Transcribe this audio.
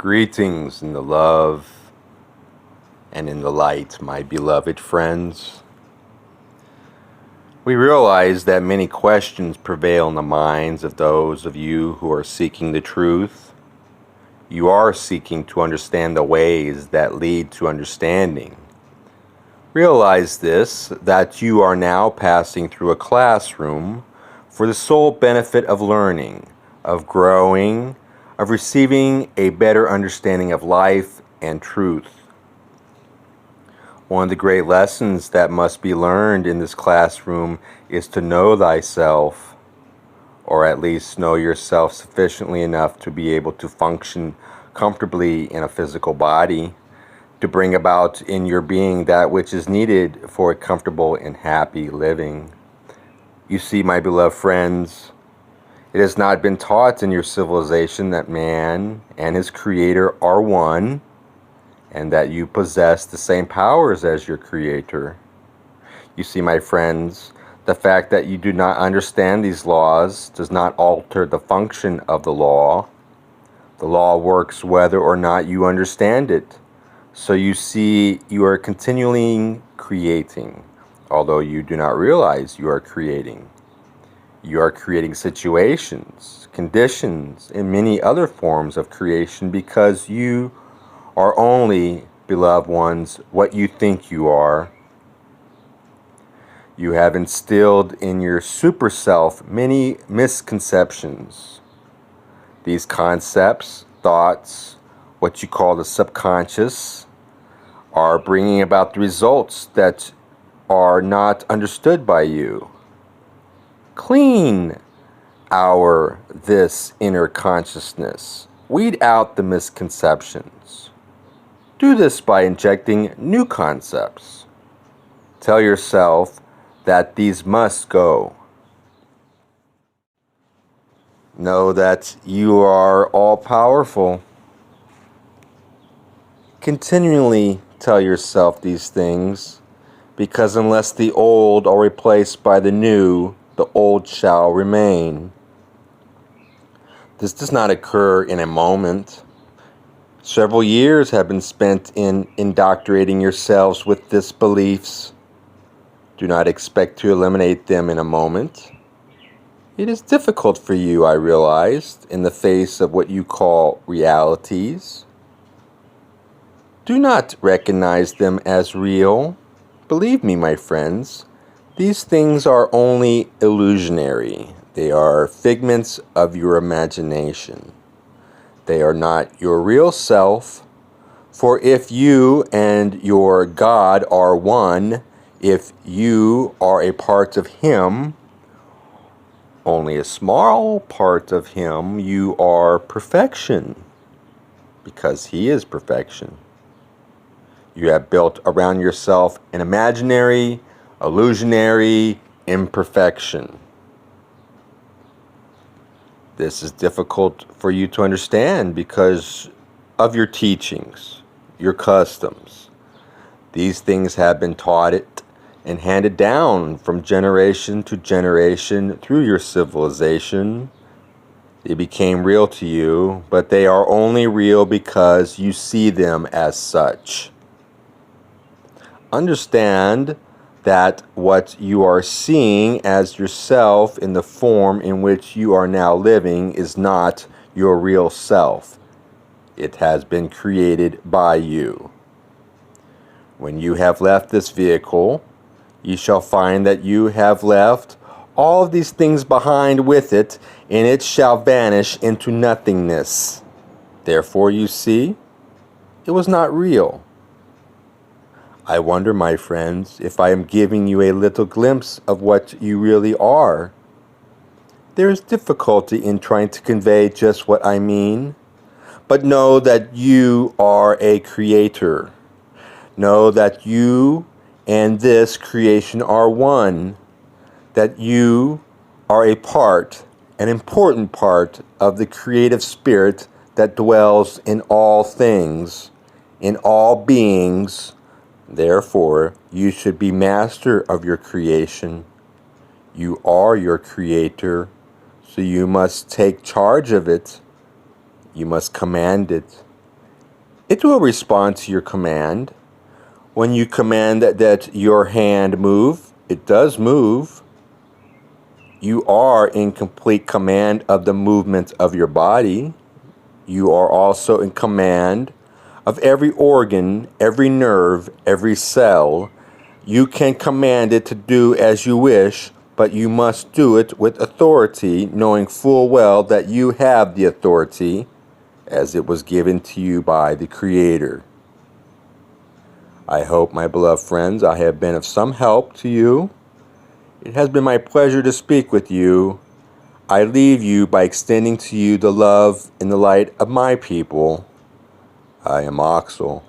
Greetings in the love and in the light, my beloved friends. We realize that many questions prevail in the minds of those of you who are seeking the truth. You are seeking to understand the ways that lead to understanding. Realize this, that you are now passing through a classroom for the sole benefit of learning, of growing, of receiving a better understanding of life and truth. One of the great lessons that must be learned in this classroom is to know thyself, or at least know yourself sufficiently enough to be able to function comfortably in a physical body, to bring about in your being that which is needed for a comfortable and happy living. You see, my beloved friends, it has not been taught in your civilization that man and his creator are one, and that you possess the same powers as your creator. You see, my friends, the fact that you do not understand these laws does not alter the function of the law. The law works whether or not you understand it. So you see, you are continually creating, although you do not realize you are creating. You are creating situations, conditions, and many other forms of creation because you are only, beloved ones, what you think you are. You have instilled in your super self many misconceptions. These concepts, thoughts, what you call the subconscious, are bringing about the results that are not understood by you. Clean this inner consciousness. Weed out the misconceptions. Do this by injecting new concepts. Tell yourself that these must go. Know that you are all-powerful. Continually tell yourself these things, because unless the old are replaced by the new, the old shall remain. This does not occur in a moment. Several years have been spent in indoctrinating yourselves with these beliefs. Do not expect to eliminate them in a moment. It is difficult for you, I realized, in the face of what you call realities. Do not recognize them as real. Believe me, my friends, these things are only illusionary. They are figments of your imagination. They are not your real self. For if you and your God are one, if you are a part of Him, only a small part of Him, you are perfection, because He is perfection. You have built around yourself an imaginary, illusionary imperfection. This is difficult for you to understand because of your teachings, your customs. These things have been taught it and handed down from generation to generation through your civilization. They became real to you, but they are only real because you see them as such. Understand that what you are seeing as yourself in the form in which you are now living is not your real self. It has been created by you. When you have left this vehicle, you shall find that you have left all of these things behind with it, and it shall vanish into nothingness. Therefore, you see, it was not real. I wonder, my friends, if I am giving you a little glimpse of what you really are. There is difficulty in trying to convey just what I mean, but know that you are a creator. Know that you and this creation are one, that you are a part, an important part of the creative spirit that dwells in all things, in all beings. Therefore, you should be master of your creation. You are your creator, so you must take charge of it. You must command it. It will respond to your command. When you command that your hand move, it does move. You are in complete command of the movement of your body. You are also in command of every organ, every nerve, every cell. You can command it to do as you wish, but you must do it with authority, knowing full well that you have the authority as it was given to you by the Creator. I hope, my beloved friends, I have been of some help to you. It has been my pleasure to speak with you. I leave you by extending to you the love and the light of my people. I am Oxal.